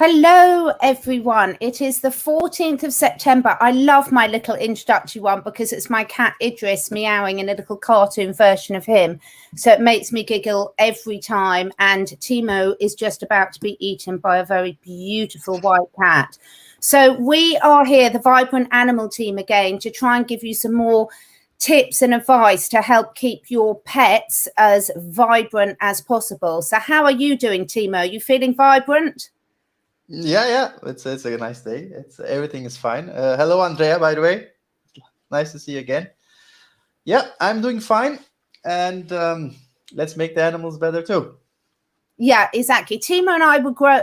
Hello, everyone. It is the 14th of September. I love my little introductory one because it's my cat Idris meowing in a little cartoon version of him. So it makes me giggle every time. And Timo is just about to be eaten by a very beautiful white cat. So we are here, the Vibrant Animal Team, again, to try and give you some more tips and advice to help keep your pets as vibrant as possible. So how are you doing, Timo? You feeling vibrant? Yeah. It's a nice day. Everything is fine. Hello, Andrea. By the way, nice to see you again. Yeah, I'm doing fine, and let's make the animals better too. Yeah, exactly. Timo and I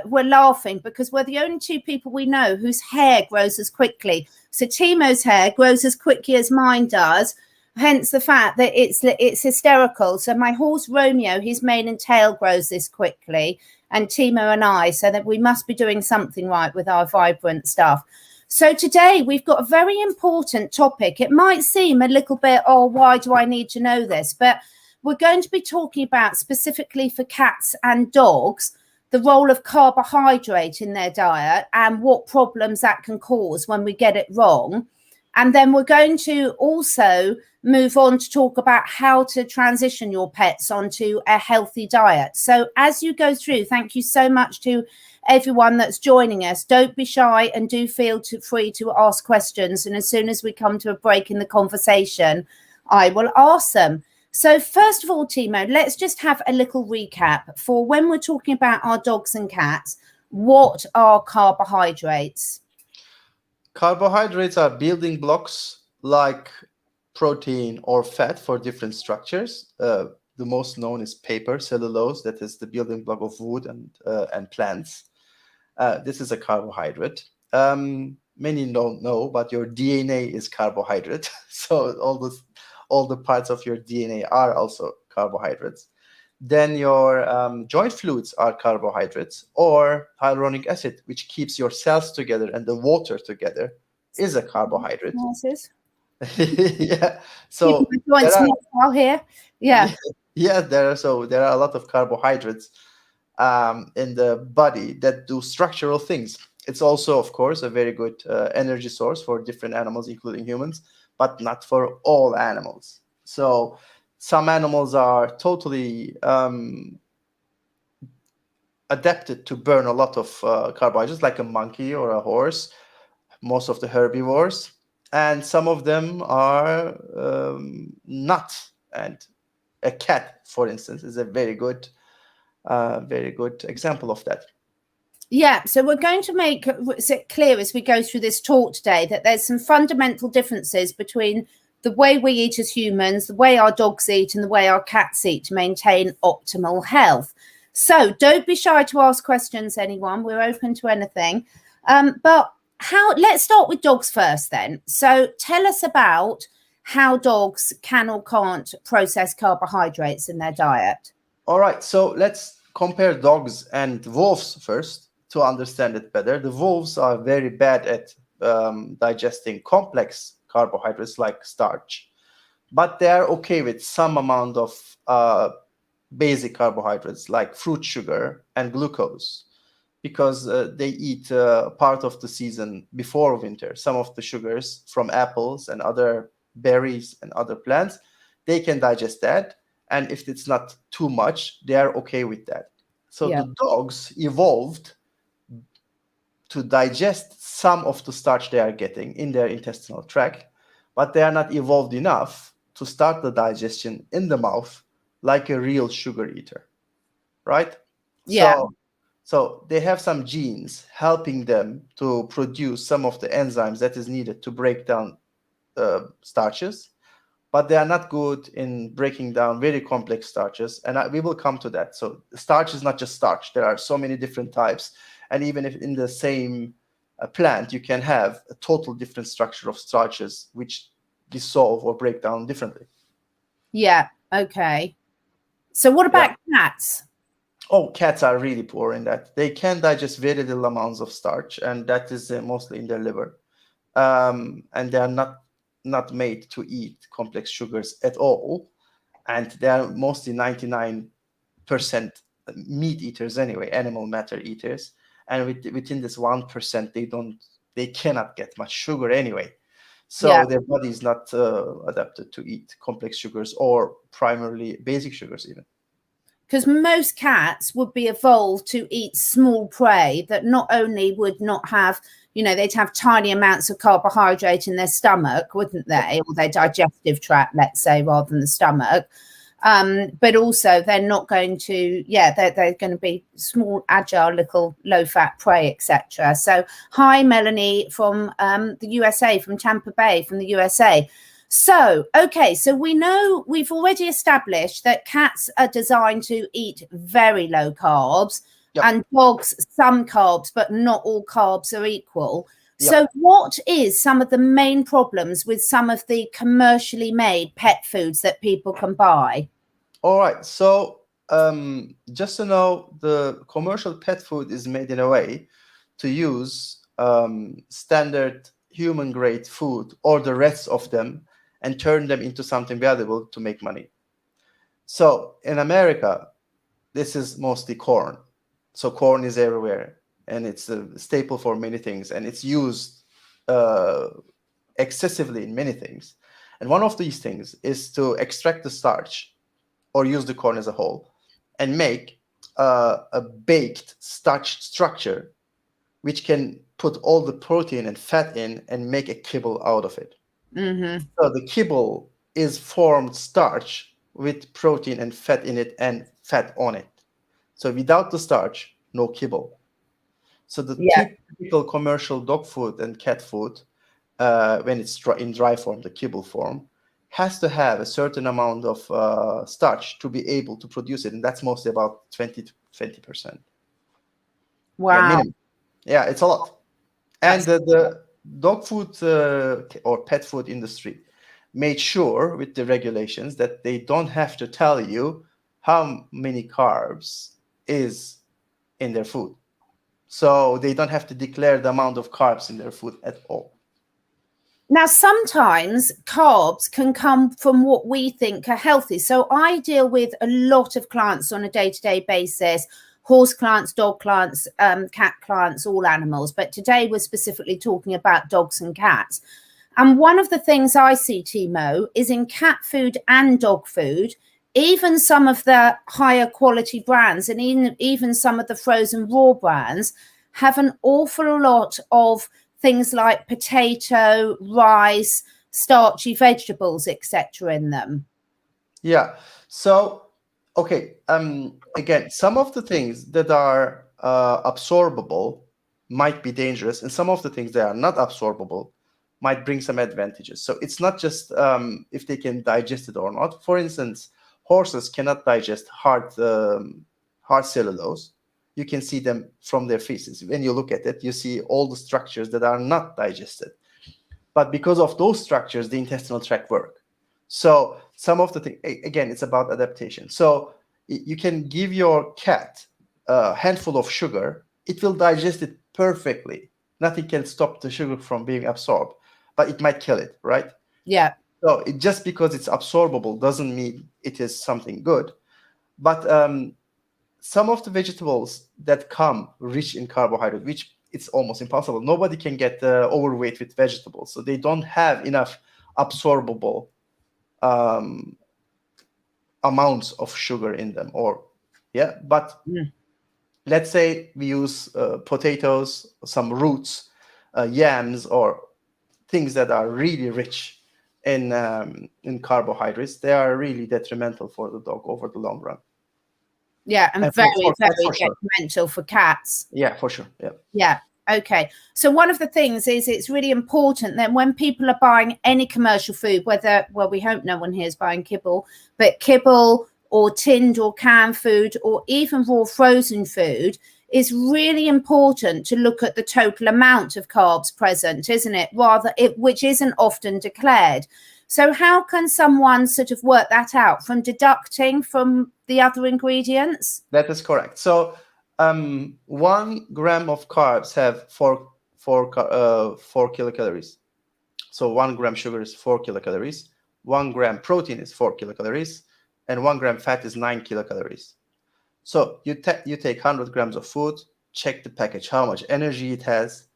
were laughing because we're the only two people we know whose hair grows as quickly. So Timo's hair grows as quickly as mine does. Hence the fact that it's hysterical. So my horse Romeo, his mane and tail grows this quickly, and Timo and I, so that we must be doing something right with our vibrant stuff. So today we've got a very important topic. It might seem a little bit, oh, why do I need to know this? But we're going to be talking about, specifically for cats and dogs, the role of carbohydrate in their diet and what problems that can cause when we get it wrong. And then we're going to also move on to talk about how to transition your pets onto a healthy diet. So as you go through, thank you so much to everyone that's joining us. Don't be shy and do feel free to ask questions. And as soon as we come to a break in the conversation, I will ask them. So first of all, Timo, let's just have a little recap for when we're talking about our dogs and cats. What are carbohydrates? Carbohydrates are building blocks like protein or fat for different structures. The most known is paper, cellulose, that is the building block of wood and plants. This is a carbohydrate. Many don't know, but your DNA is carbohydrate. So all the parts of your DNA are also carbohydrates. Then your joint fluids are carbohydrates, or hyaluronic acid, which keeps your cells together and the water together, is a carbohydrate. Yeah. So there are here. Yeah. there are a lot of carbohydrates in the body that do structural things. It's also, of course, a very good energy source for different animals, including humans, but not for all animals. So some animals are totally adapted to burn a lot of carbohydrates, like a monkey or a horse, most of the herbivores, and some of them are not. And a cat, for instance, is a very good example of that. Yeah, so we're going to make it clear as we go through this talk today that there's some fundamental differences between the way we eat as humans, the way our dogs eat, and the way our cats eat to maintain optimal health. So don't be shy to ask questions, anyone. We're open to anything. But let's start with dogs first then. So tell us about how dogs can or can't process carbohydrates in their diet. All right, so let's compare dogs and wolves first to understand it better. The wolves are very bad at digesting complex carbohydrates like starch, but they are okay with some amount of basic carbohydrates like fruit sugar and glucose, because they eat part of the season before winter. Some of the sugars from apples and other berries and other plants, they can digest that. And if it's not too much, they are okay with that. So the dogs evolved to digest some of the starch they are getting in their intestinal tract, but they are not evolved enough to start the digestion in the mouth like a real sugar eater, right? Yeah. So they have some genes helping them to produce some of the enzymes that is needed to break down starches, but they are not good in breaking down very complex starches. And we will come to that. So starch is not just starch. There are so many different types. And even if in the same plant, you can have a total different structure of starches which dissolve or break down differently. Yeah. Okay. So what about cats? Oh, cats are really poor in that. They can digest very little amounts of starch, and that is mostly in their liver. And they are not made to eat complex sugars at all. And they are mostly 99% meat eaters anyway, animal matter eaters. and within this 1%, they cannot get much sugar anyway. So Yeah. their body is not adapted to eat complex sugars or primarily basic sugars even. Because most cats would be evolved to eat small prey that not only would not have, they'd have tiny amounts of carbohydrate in their stomach, wouldn't they? Or their digestive tract, let's say, rather than the stomach. But also they're not going to, they're going to be small, agile, little low-fat prey, etc. So hi, Melanie from the USA, from Tampa Bay, from the USA. So, okay, so we know we've already established that cats are designed to eat very low carbs, and dogs some carbs, but not all carbs are equal. So what is some of the main problems with some of the commercially made pet foods that people can buy? All right. So just to know, the commercial pet food is made in a way to use standard human grade food or the rest of them and turn them into something valuable to make money. So in America, this is mostly corn. So corn is everywhere, and it's a staple for many things, and it's used excessively in many things. And one of these things is to extract the starch or use the corn as a whole and make a baked starch structure which can put all the protein and fat in and make a kibble out of it. Mm-hmm. So the kibble is formed starch with protein and fat in it and fat on it. So without the starch, no kibble. So the typical commercial dog food and cat food, when it's in dry form, the kibble form, has to have a certain amount of starch to be able to produce it. And that's mostly about 20 to 20%. Wow. Yeah, it's a lot. And the dog food or pet food industry made sure with the regulations that they don't have to tell you how many carbs is in their food. So they don't have to declare the amount of carbs in their food at all. Now, sometimes carbs can come from what we think are healthy. So I deal with a lot of clients on a day-to-day basis, horse clients, dog clients, cat clients, all animals. But today we're specifically talking about dogs and cats. And one of the things I see, Timo, is in cat food and dog food, even some of the higher quality brands and even some of the frozen raw brands have an awful lot of things like potato, rice, starchy vegetables, etc. in them. Yeah. So, okay. Again, some of the things that are absorbable might be dangerous, and some of the things that are not absorbable might bring some advantages. So it's not just if they can digest it or not. For instance, horses cannot digest hard cellulose. You can see them from their feces. When you look at it, you see all the structures that are not digested. But because of those structures, the intestinal tract work. So some of the things, again, it's about adaptation. So you can give your cat a handful of sugar. It will digest it perfectly. Nothing can stop the sugar from being absorbed, but it might kill it, right? Yeah. So just because it's absorbable doesn't mean it is something good. But some of the vegetables that come rich in carbohydrate, which it's almost impossible. Nobody can get overweight with vegetables. So they don't have enough absorbable amounts of sugar in them. But let's say we use potatoes, some roots, yams, or things that are really rich in carbohydrates. They are really detrimental for the dog over the long run. Yeah, and very detrimental for cats. Yeah, for sure. Yeah. Yeah. Okay. So one of the things is it's really important that when people are buying any commercial food, whether, well, we hope no one here is buying kibble, but kibble or tinned or canned food or even raw frozen food, is really important to look at the total amount of carbs present, isn't it? Which isn't often declared. So how can someone sort of work that out from deducting from the other ingredients? That is correct. So 1 gram of carbs have 4 kilocalories. So 1 gram sugar is 4 kilocalories. 1 gram protein is 4 kilocalories, and 1 gram fat is 9 kilocalories. So you take 100 grams of food, check the package, how much energy it has,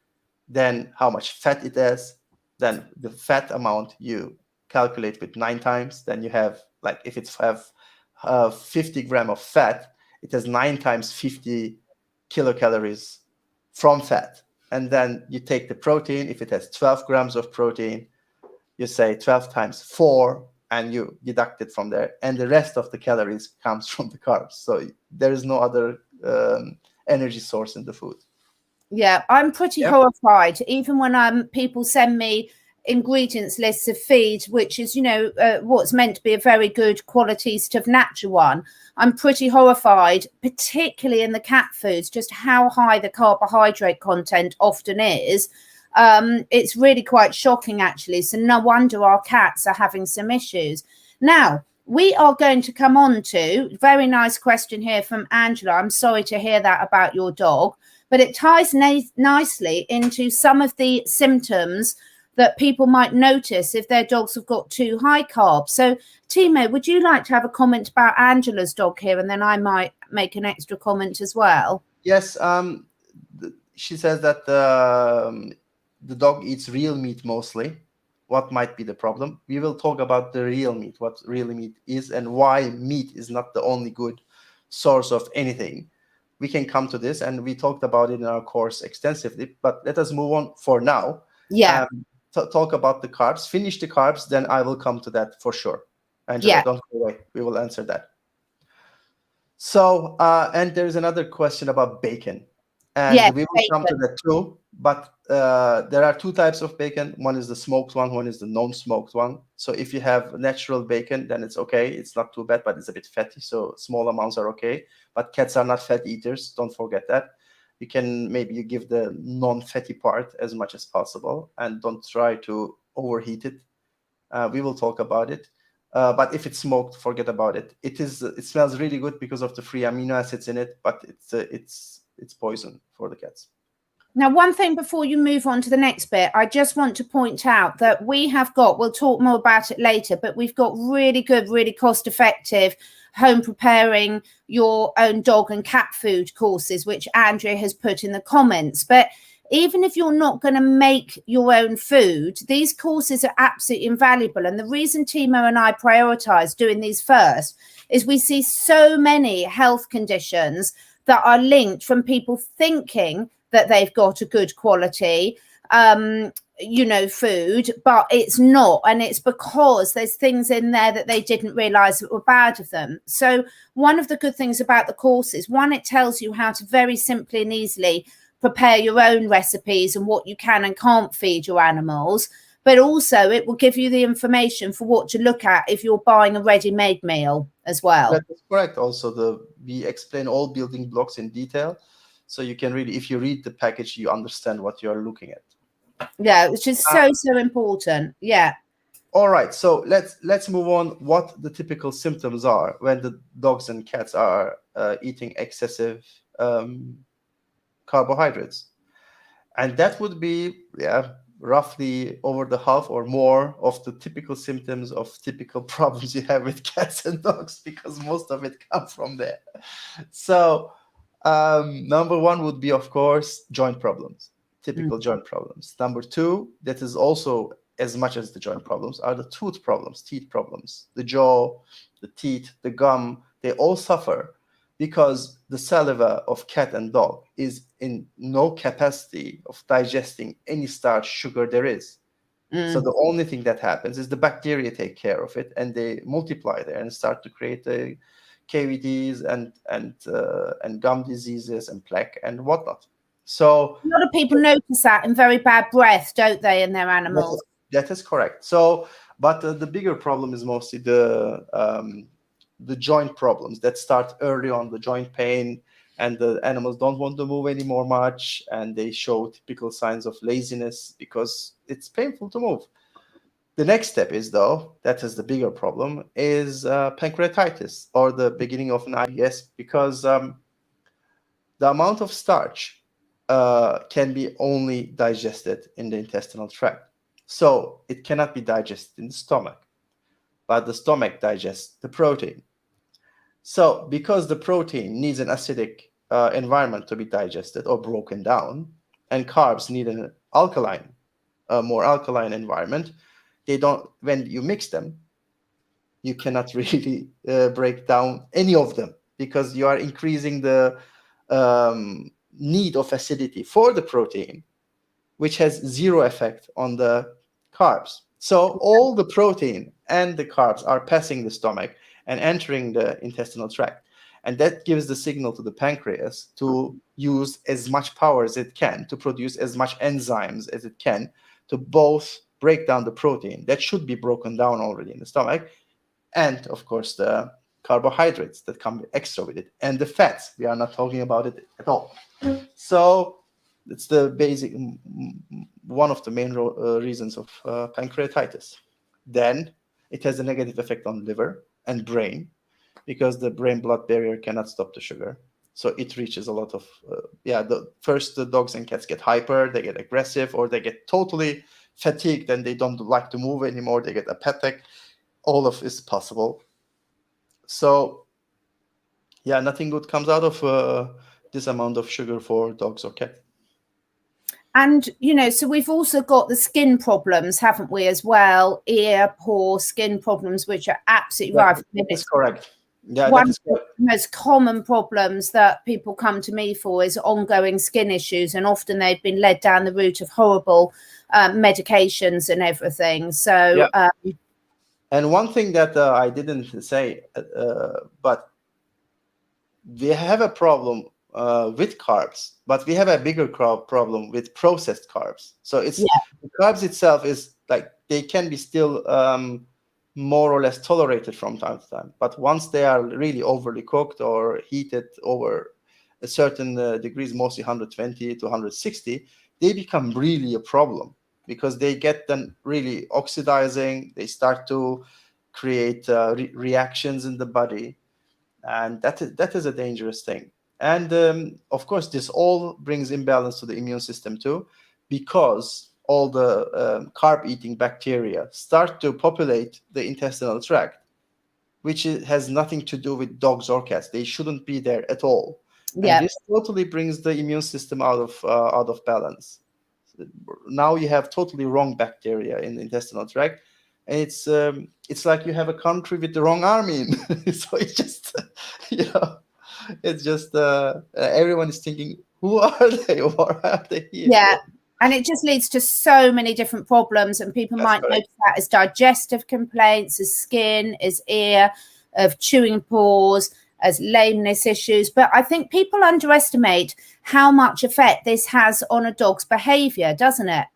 then how much fat it has, then the fat amount you calculate with 9 times, then you have, like, if it's have 50 gram of fat, it has 9 times 50 kilocalories from fat. And then you take the protein, if it has 12 grams of protein, you say 12 times 4, and you deduct it from there, and the rest of the calories comes from the carbs. So there is no other energy source in the food. Yeah, I'm pretty horrified. Even when people send me ingredients lists of feed, which is, what's meant to be a very good quality sort of natural one, I'm pretty horrified, particularly in the cat foods, just how high the carbohydrate content often is. It's really quite shocking, actually. So no wonder our cats are having some issues. Now, we are going to come on to, very nice question here from Angela. I'm sorry to hear that about your dog, but it ties nicely into some of the symptoms that people might notice if their dogs have got too high carbs. So, Timo, would you like to have a comment about Angela's dog here? And then I might make an extra comment as well. Yes. She says that the dog eats real meat mostly. What might be the problem? We will talk about the real meat, what real meat is, and why meat is not the only good source of anything. We can come to this, and we talked about it in our course extensively, but let us move on for now. Yeah. Talk about the carbs, finish the carbs, then I will come to that for sure. Angela, don't go away. We will answer that. So, and there's another question about bacon. And we will come to that too. But there are 2 types of bacon. One is the smoked one is the non-smoked one. So if you have natural bacon, then it's okay. It's not too bad, but it's a bit fatty. So small amounts are okay. But cats are not fat eaters. Don't forget that. You can maybe you give the non-fatty part as much as possible, and don't try to overheat it. We will talk about it. But if it's smoked, forget about it. It smells really good because of the free amino acids in it, but it's poison for the cats. Now, one thing before you move on to the next bit, I just want to point out that we'll talk more about it later, but we've got really good, really cost-effective home preparing your own dog and cat food courses, which Andrea has put in the comments. But even if you're not going to make your own food, these courses are absolutely invaluable. And the reason Timo and I prioritize doing these first is we see so many health conditions that are linked from people thinking that they've got a good quality, food, but it's not. And it's because there's things in there that they didn't realize that were bad of them. So one of the good things about the course is, one, it tells you how to very simply and easily prepare your own recipes and what you can and can't feed your animals. But also it will give you the information for what to look at if you're buying a ready-made meal as well. That is correct. Also, we explain all building blocks in detail. So you can really, if you read the package, you understand what you're looking at. Yeah, which is so important. Yeah. All right. So let's move on. What the typical symptoms are when the dogs and cats are eating excessive carbohydrates. And that would be, roughly over the half or more of the typical symptoms of typical problems you have with cats and dogs, because most of it comes from there. So number 1 would be, of course, joint problems, typical joint problems. Number 2, that is also as much as the joint problems, are the tooth problems, teeth problems. The jaw, the teeth, the gum, they all suffer because the saliva of cat and dog is in no capacity of digesting any starch, sugar there is. So the only thing that happens is the bacteria take care of it, and they multiply there and start to create the cavities and gum diseases and plaque and whatnot. So a lot of people notice that in very bad breath, don't they, in their animals? That is correct. So, but the bigger problem is mostly the joint problems that start early on, the joint pain, and the animals don't want to move anymore much, and they show typical signs of laziness because it's painful to move. The next step is, though, that is the bigger problem, is pancreatitis, or the beginning of an IBS, because the amount of starch can be only digested in the intestinal tract. So it cannot be digested in the stomach, but the stomach digests the protein. So because the protein needs an acidic environment to be digested or broken down, and carbs need an alkaline, more alkaline environment. They don't. When you mix them, you cannot really break down any of them because you are increasing the need of acidity for the protein, which has zero effect on the carbs. So all the protein and the carbs are passing the stomach and entering the intestinal tract. And that gives the signal to the pancreas to use as much power as it can, to produce as much enzymes as it can, to both break down the protein that should be broken down already in the stomach, and of course the carbohydrates that come extra with it, and the fats. We are not talking about it at all. So it's the basic, one of the main reasons of pancreatitis. Then it has a negative effect on liver and brain, because the brain-blood barrier cannot stop the sugar. So it reaches a lot of, the dogs and cats get hyper, they get aggressive, or they get totally fatigued and they don't like to move anymore, they get apathic. All of this is possible. So yeah, nothing good comes out of this amount of sugar for dogs or cats. And, so we've also got the skin problems, haven't we, as well? Ear, paw, skin problems, which are absolutely right. That's correct. Yeah, one of the most common problems that people come to me for is ongoing skin issues, and often they've been led down the route of horrible medications and everything. So, and one thing that I didn't say, but we have a problem with carbs, but we have a bigger problem with processed carbs. So it's the carbs itself is like they can be still more or less tolerated from time to time, but once they are really overly cooked or heated over a certain degrees, mostly 120 to 160, they become really a problem, because they get then really oxidizing. They start to create reactions in the body, and that is a dangerous thing. And of course, this all brings imbalance to the immune system too, because all the carb-eating bacteria start to populate the intestinal tract, which has nothing to do with dogs or cats. They shouldn't be there at all. And this totally brings the immune system out of balance. Now you have totally wrong bacteria in the intestinal tract, and it's like you have a country with the wrong army. So it's just, it's just everyone is thinking, who are they? Why are they here? Yeah. And it just leads to so many different problems, and people might notice that as digestive complaints, as skin, as ear, of chewing paws, as lameness issues. But I think people underestimate how much effect this has on a dog's behavior, doesn't it?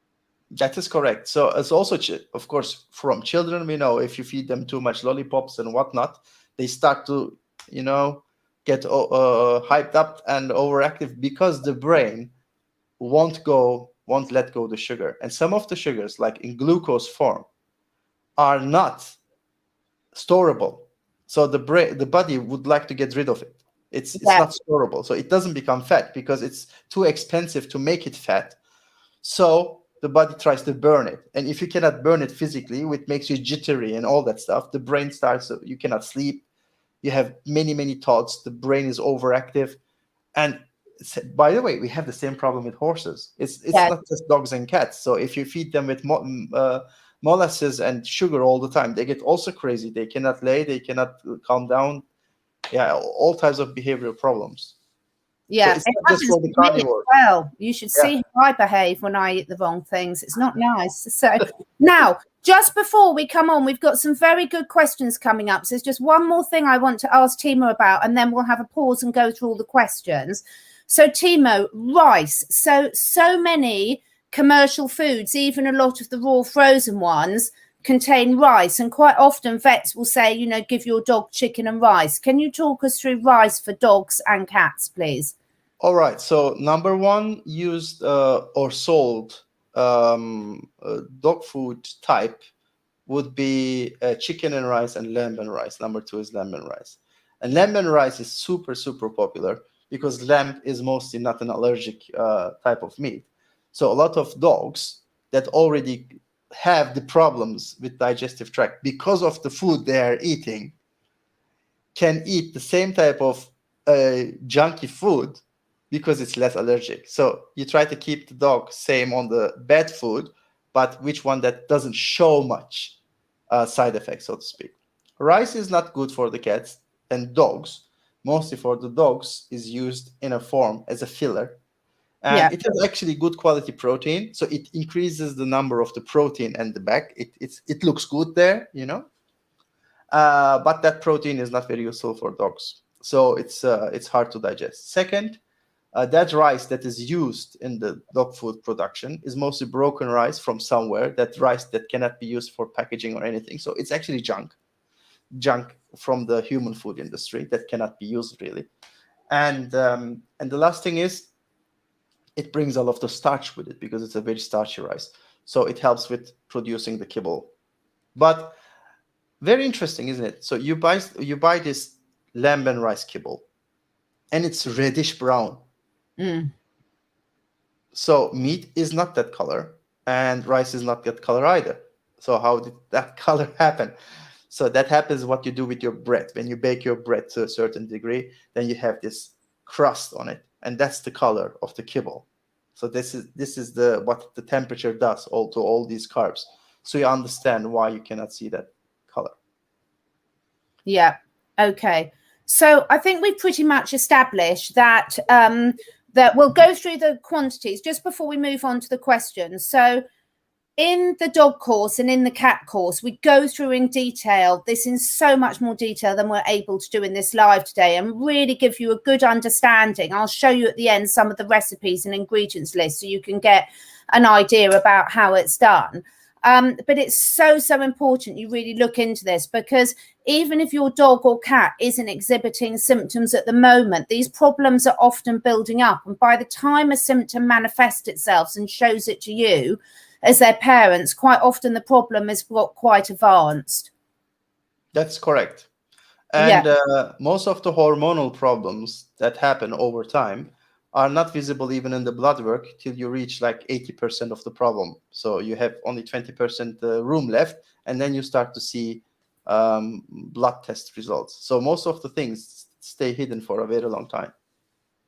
That is correct. So it's also, of course, from children, we know if you feed them too much lollipops and whatnot, they start to, get hyped up and overactive, because the brain won't let go of the sugar. And some of the sugars, like in glucose form, are not storable. So the body would like to get rid of it. It's not storable. So it doesn't become fat because it's too expensive to make it fat. So the body tries to burn it. And if you cannot burn it physically, which makes you jittery and all that stuff, the brain starts, you cannot sleep. You have many, many thoughts. The brain is overactive. And by the way, we have the same problem with horses. It's not just dogs and cats. So if you feed them with molasses and sugar all the time, they get also crazy. They cannot lay. They cannot calm down. Yeah, all types of behavioral problems. Yeah, so it's not just for the carnivore. Well, you should see how I behave when I eat the wrong things. It's not nice. So now, just before we come on, we've got some very good questions coming up. So there's just one more thing I want to ask Timo about, and then we'll have a pause and go through all the questions. So Timo, rice. So many commercial foods, even a lot of the raw frozen ones, contain rice, and quite often vets will say, give your dog chicken and rice. Can you talk us through rice for dogs and cats, please? All right. So number one used or sold dog food type would be chicken and rice and lamb and rice. Number two is lamb and rice. And lamb and rice is super, super popular because lamb is mostly not an allergic type of meat. So a lot of dogs that already have the problems with digestive tract because of the food they are eating can eat the same type of junky food because it's less allergic. So you try to keep the dog same on the bad food, but which one that doesn't show much side effects, so to speak. Rice is not good for the cats and dogs. Mostly for the dogs is used in a form as a filler, and Yeah. it has actually good quality protein, so it increases the number of the protein and the back. It looks good there, but that protein is not very useful for dogs, so it's hard to digest. Second, that rice that is used in the dog food production is mostly broken rice from somewhere, that rice that cannot be used for packaging or anything, so it's actually junk from the human food industry that cannot be used really. And the last thing is, it brings a lot of starch with it because it's a very starchy rice. So it helps with producing the kibble. But very interesting, isn't it? So you buy this lamb and rice kibble, and it's reddish brown. Mm. So meat is not that color, and rice is not that color either. So how did that color happen? So that happens what you do with your bread. When you bake your bread to a certain degree, then you have this crust on it, and that's the color of the kibble. So this is the what the temperature does all to all these carbs. So you understand why you cannot see that color. Yeah. Okay. So I think we've pretty much established that that we'll go through the quantities just before we move on to the questions. So in the dog course and in the cat course, we go through in detail this in so much more detail than we're able to do in this live today, and really give you a good understanding. I'll show you at the end some of the recipes and ingredients list so you can get an idea about how it's done. But it's so important you really look into this, because even if your dog or cat isn't exhibiting symptoms at the moment, these problems are often building up. And by the time a symptom manifests itself and shows it to you as their parents, quite often the problem has got quite advanced. That's correct. And Yeah. most of the hormonal problems that happen over time are not visible even in the blood work till you reach like 80% of the problem. So you have only 20% room left, and then you start to see blood test results. So most of the things stay hidden for a very long time.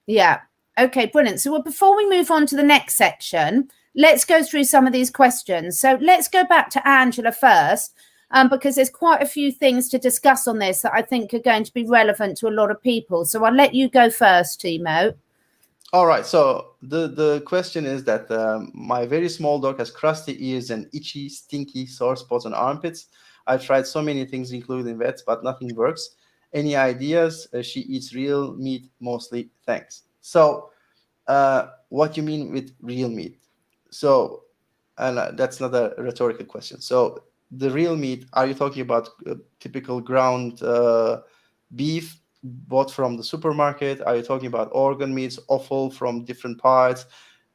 Yeah. Okay, brilliant. So before we move on to the next section, let's go through some of these questions. So let's go back to Angela first, because there's quite a few things to discuss on this that I think are going to be relevant to a lot of people. So I'll let you go first, Timo. All right. So the question is that my very small dog has crusty ears and itchy, stinky sore spots on armpits. I've tried so many things, including vets, but nothing works. Any ideas? She eats real meat mostly. Thanks. So, what you mean with real meat? So, and that's not a rhetorical question. So, the real meat, are you talking about typical ground beef bought from the supermarket? Are you talking about organ meats, offal from different parts?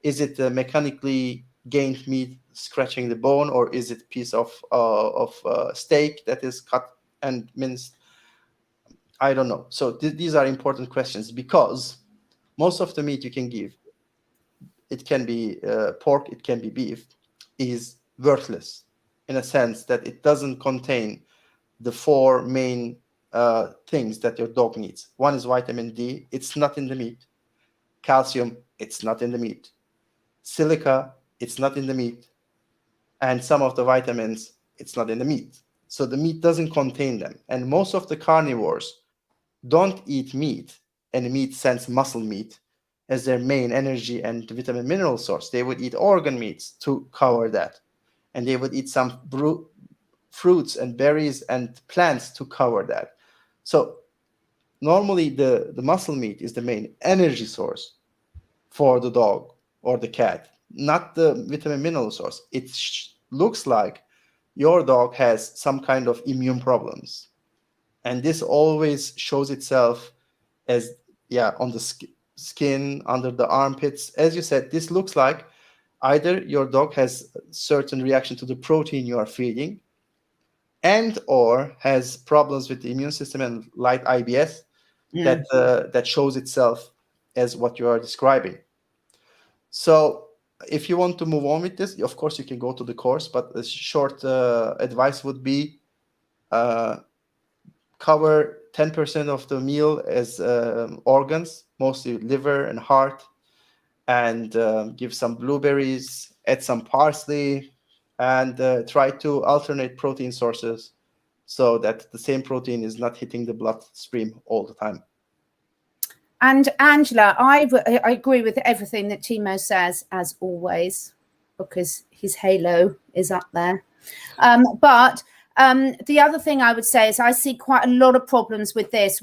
Is it mechanically gained meat scratching the bone, or is it piece of steak that is cut and minced? I don't know. So these are important questions, because most of the meat you can give, it can be pork, it can be beef, is worthless in a sense that it doesn't contain the four main things that your dog needs. One is vitamin D, it's not in the meat. Calcium, it's not in the meat. Silica, it's not in the meat. And some of the vitamins, it's not in the meat. So the meat doesn't contain them. And most of the carnivores don't eat meat, and meat sense muscle meat as their main energy and vitamin mineral source. They would eat organ meats to cover that. And they would eat some fruits and berries and plants to cover that. So normally the muscle meat is the main energy source for the dog or the cat, not the vitamin mineral source. It looks like your dog has some kind of immune problems, and this always shows itself as on the skin, under the armpits. As you said, this looks like either your dog has a certain reaction to the protein you are feeding, and or has problems with the immune system and light IBS that shows itself as what you are describing. So if you want to move on with this, of course you can go to the course, but a short advice would be cover 10% of the meal as organs, mostly liver and heart, and give some blueberries, add some parsley, and try to alternate protein sources so that the same protein is not hitting the bloodstream all the time. And Angela, I agree with everything that Timo says, as always, because his halo is up there. But the other thing I would say is I see quite a lot of problems with this.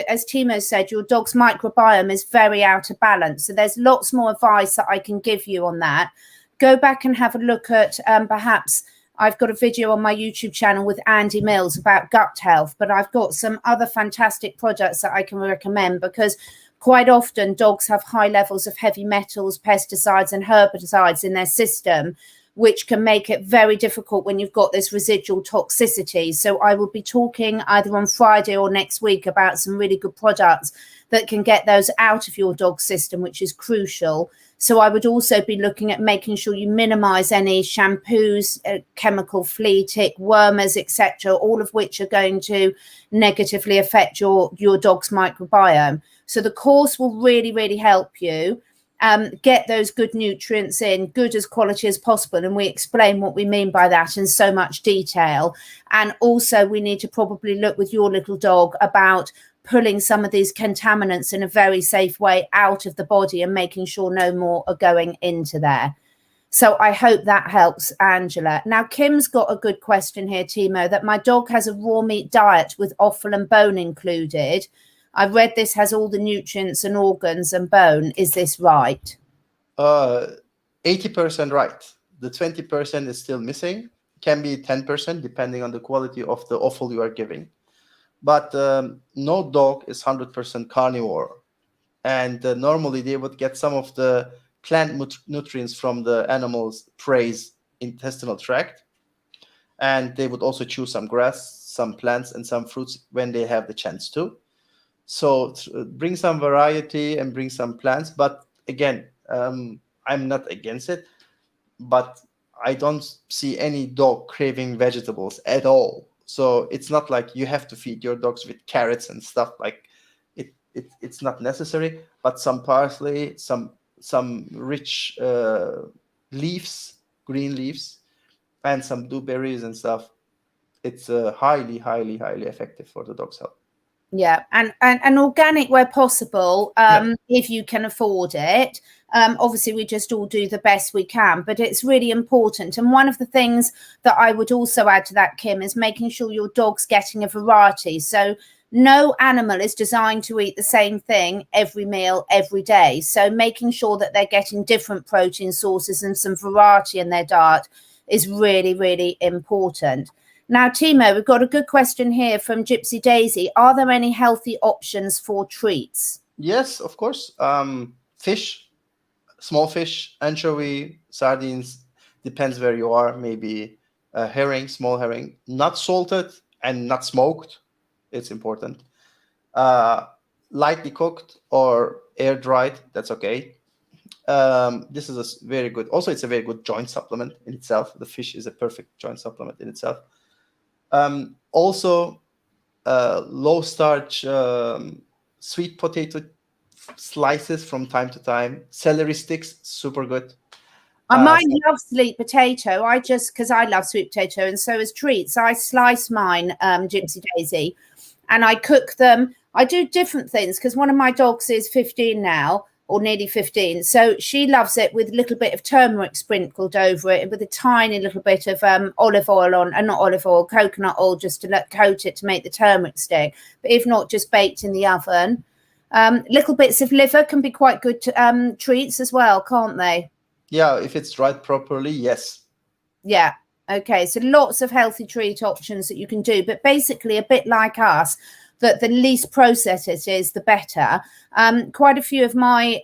As Timo said, your dog's microbiome is very out of balance. So there's lots more advice that I can give you on that. Go back and have a look at perhaps I've got a video on my YouTube channel with Andy Mills about gut health, but I've got some other fantastic products that I can recommend, because quite often dogs have high levels of heavy metals, pesticides and herbicides in their system, which can make it very difficult when you've got this residual toxicity. So I will be talking either on Friday or next week about some really good products that can get those out of your dog's system, which is crucial. So I would also be looking at making sure you minimize any shampoos, chemical flea, tick, wormers, etc., all of which are going to negatively affect your dog's microbiome. So the course will really, really help you get those good nutrients in, good as quality as possible. And we explain what we mean by that in so much detail. And also we need to probably look with your little dog about pulling some of these contaminants in a very safe way out of the body and making sure no more are going into there. So I hope that helps, Angela. Now, Kim's got a good question here, Timo, that my dog has a raw meat diet with offal and bone included. I've read this has all the nutrients and organs and bone. Is this right? 80% right. The 20% is still missing. Can be 10% depending on the quality of the offal you are giving. But no dog is 100% carnivore. And normally they would get some of the plant nutrients from the animal's prey's intestinal tract. And they would also chew some grass, some plants, and some fruits when they have the chance to. So bring some variety and bring some plants. But again, I'm not against it. But I don't see any dog craving vegetables at all. So it's not like you have to feed your dogs with carrots and stuff. Like it's not necessary. But some parsley, some rich leaves, green leaves, and some blueberries and stuff. It's highly, highly, highly effective for the dog's health. Yeah, and organic where possible, if you can afford it. Obviously, we just all do the best we can, but it's really important. And one of the things that I would also add to that, Kim, is making sure your dog's getting a variety. So no animal is designed to eat the same thing every meal, every day. So making sure that they're getting different protein sources and some variety in their diet is really, really important. Now, Timo, we've got a good question here from Gypsy Daisy. Are there any healthy options for treats? Yes, of course. Fish, small fish, anchovy, sardines, depends where you are. Maybe herring, small herring, not salted and not smoked. It's important. Lightly cooked or air dried, that's okay. This is a very good, also it's a very good joint supplement in itself. The fish is a perfect joint supplement in itself. Also, low starch sweet potato slices from time to time. Celery sticks, super good. Mine love sweet potato. Because I love sweet potato, and so as treats, I slice mine, Gypsy Daisy, and I cook them. I do different things because one of my dogs is 15 now, or nearly 15. So she loves it with a little bit of turmeric sprinkled over it, with a tiny little bit of olive oil on, and not olive oil, coconut oil, just to coat it to make the turmeric stick. But if not, just baked in the oven. Little bits of liver can be quite good treats as well, can't they? Yeah, if it's dried properly, yes. Yeah. Okay. So lots of healthy treat options that you can do, but basically a bit like us, that the least processed it is, the better. Quite a few of my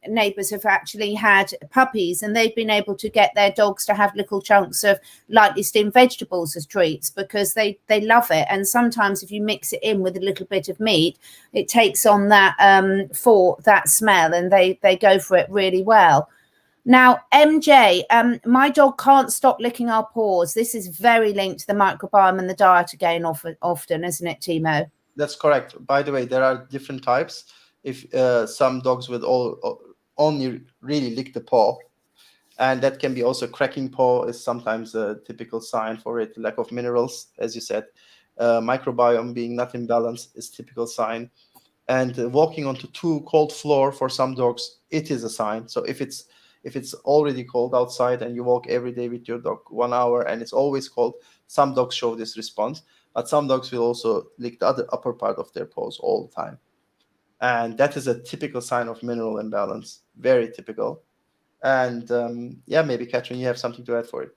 neighbours have actually had puppies, and they've been able to get their dogs to have little chunks of lightly steamed vegetables as treats because they love it. And sometimes if you mix it in with a little bit of meat, it takes on that that smell, and they go for it really well. Now, MJ, my dog can't stop licking our paws. This is very linked to the microbiome and the diet again often, isn't it, Timo? That's correct. By the way, there are different types. If some dogs will only really lick the paw, and that can be also cracking paw is sometimes a typical sign for it. Lack of minerals, as you said, microbiome being not in balance is typical sign. And walking onto too cold floor for some dogs, it is a sign. So if it's already cold outside and you walk every day with your dog 1 hour and it's always cold, some dogs show this response, but some dogs will also lick the other upper part of their paws all the time. And that is a typical sign of mineral imbalance, very typical. And yeah, maybe Catherine, you have something to add for it.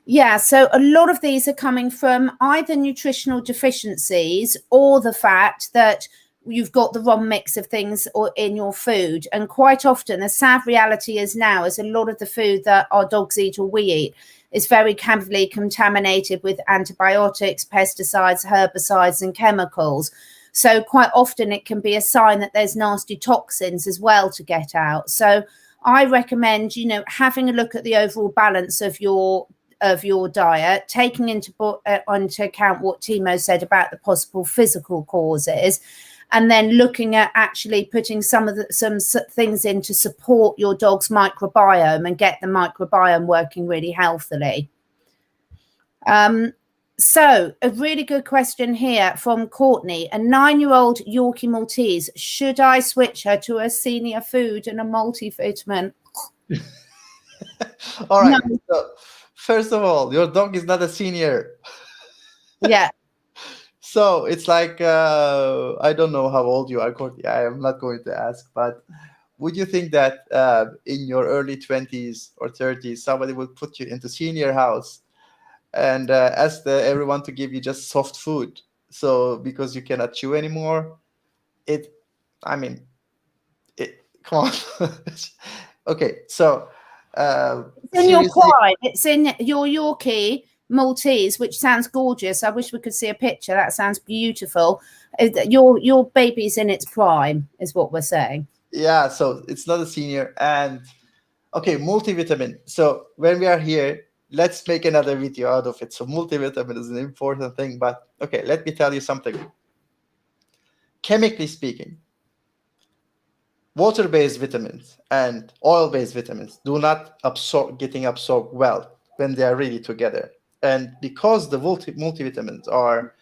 Yeah, so a lot of these are coming from either nutritional deficiencies or the fact that you've got the wrong mix of things or in your food. And quite often, the sad reality is now is a lot of the food that our dogs eat or we eat is very heavily contaminated with antibiotics, pesticides, herbicides, and chemicals. So quite often it can be a sign that there's nasty toxins as well to get out. So I recommend, having a look at the overall balance of your diet, taking into account what Timo said about the possible physical causes, and then looking at actually putting some things in to support your dog's microbiome and get the microbiome working really healthily. So a really good question here from Courtney. A 9-year-old Yorkie Maltese, should I switch her to a senior food and a multivitamin? All right. No. So first of all, your dog is not a senior. Yeah. So it's like, I don't know how old you are, Courtney. I am not going to ask, but would you think that in your early 20s or 30s, somebody would put you into senior house and ask everyone to give you just soft food? So because you cannot chew anymore, come on. Okay, so it's in your prime. It's in your Yorkie Maltese, which sounds gorgeous. I wish we could see a picture. That sounds beautiful. Your baby's in its prime, is what we're saying. Yeah, so it's not a senior. And okay, multivitamin. So when we are here, let's make another video out of it. So multivitamin is an important thing, but okay, let me tell you something. Chemically speaking, water-based vitamins and oil-based vitamins do not getting absorbed well when they are really together. And because the multivitamins are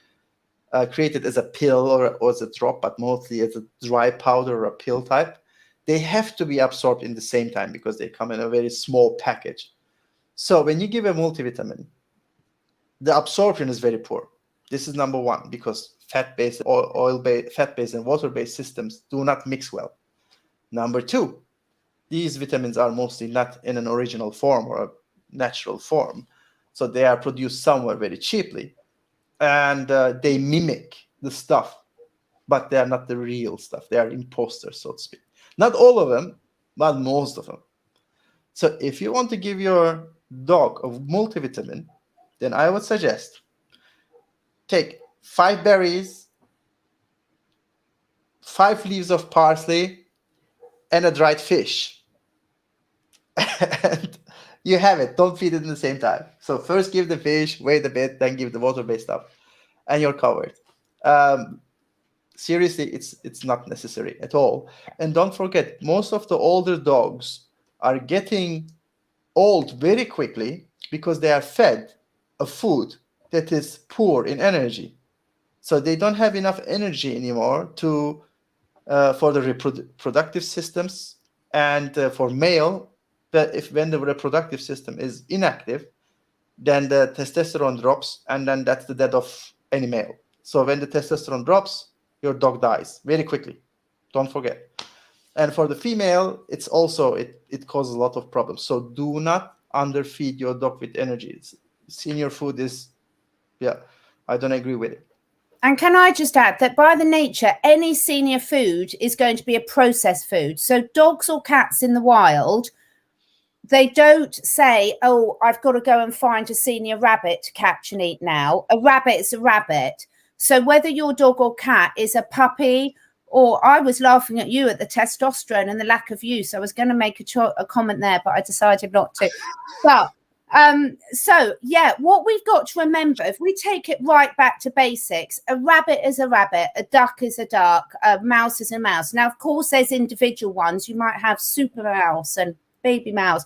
created as a pill or as a drop, but mostly as a dry powder or a pill type, they have to be absorbed in the same time because they come in a very small package. So when you give a multivitamin, the absorption is very poor. This is number one, because fat-based, oil-based, fat-based, and water-based systems do not mix well. Number two, these vitamins are mostly not in an original form or a natural form. So they are produced somewhere very cheaply. And they mimic the stuff, but they are not the real stuff. They are imposters, so to speak. Not all of them, but most of them. So if you want to give your dog a multivitamin, then I would suggest take 5 berries, 5 leaves of parsley, and a dried fish. And you have it. Don't feed it in the same time. So first give the fish, wait a bit, then give the water-based stuff, and you're covered. Seriously, it's not necessary at all. And don't forget, most of the older dogs are getting old very quickly because they are fed a food that is poor in energy. So they don't have enough energy anymore for the reproductive systems, and for male, that when the reproductive system is inactive, then the testosterone drops, and then that's the death of any male. So when the testosterone drops, your dog dies very quickly. Don't forget. And for the female, it's also, it causes a lot of problems. So do not underfeed your dog with energy. Senior food is, I don't agree with it. And can I just add that by the nature, any senior food is going to be a processed food. So dogs or cats in the wild, they don't say, oh, I've got to go and find a senior rabbit to catch and eat now. A rabbit is a rabbit. So whether your dog or cat is a puppy, or I was laughing at you at the testosterone and the lack of use. I was going to make a comment there, but I decided not to. But So yeah, what we've got to remember, if we take it right back to basics, a rabbit is a rabbit, a duck is a duck, a mouse is a mouse. Now, of course, there's individual ones. You might have super mouse and baby mouse,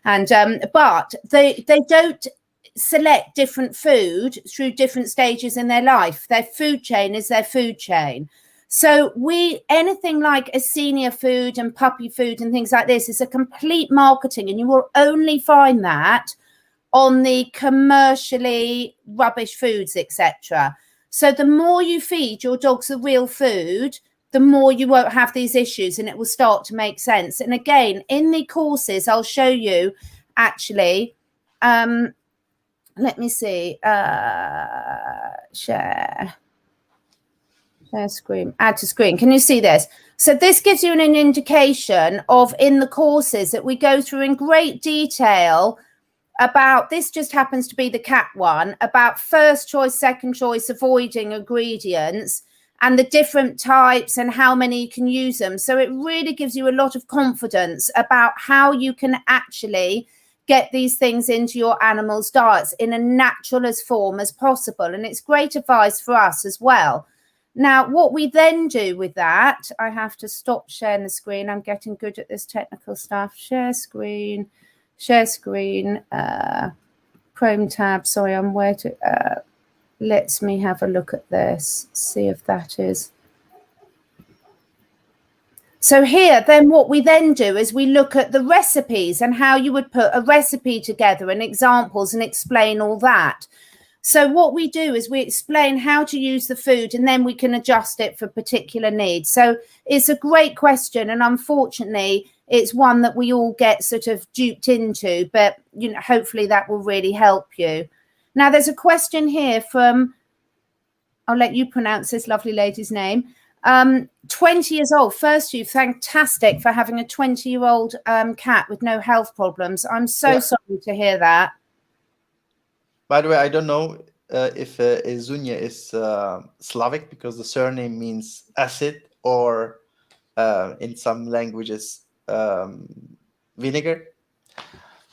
and but they don't select different food through different stages in their life. Their food chain is their food chain. So anything like a senior food and puppy food and things like this is a complete marketing, and you will only find that on the commercially rubbish foods, etc. So the more you feed your dogs the real food, the more you won't have these issues, and it will start to make sense. And again, in the courses, I'll show you actually, let me see, share screen, add to screen. Can you see this? So this gives you an indication of, in the courses that we go through in great detail about, this just happens to be the cat one, about first choice, second choice, avoiding ingredients and the different types and how many you can use them. So it really gives you a lot of confidence about how you can actually get these things into your animals' diets in a natural as form as possible. And it's great advice for us as well. Now, what we then do with that, I have to stop sharing the screen. I'm getting good at this technical stuff. Share screen, Chrome tab. Sorry, I'm where to, lets me have a look at this, see if that is. So here, then what we then do is we look at the recipes and how you would put a recipe together and examples and explain all that. So what we do is we explain how to use the food, and then we can adjust it for particular needs. So it's a great question, and unfortunately it's one that we all get sort of duped into, but you know, hopefully that will really help you. Now there's a question here from, I'll let you pronounce this lovely lady's name. 20 years old. First, you fantastic for having a 20-year-old cat with no health problems. I'm so sorry to hear that. By the way, I don't know if Ezunia is Slavic, because the surname means acid, or in some languages vinegar.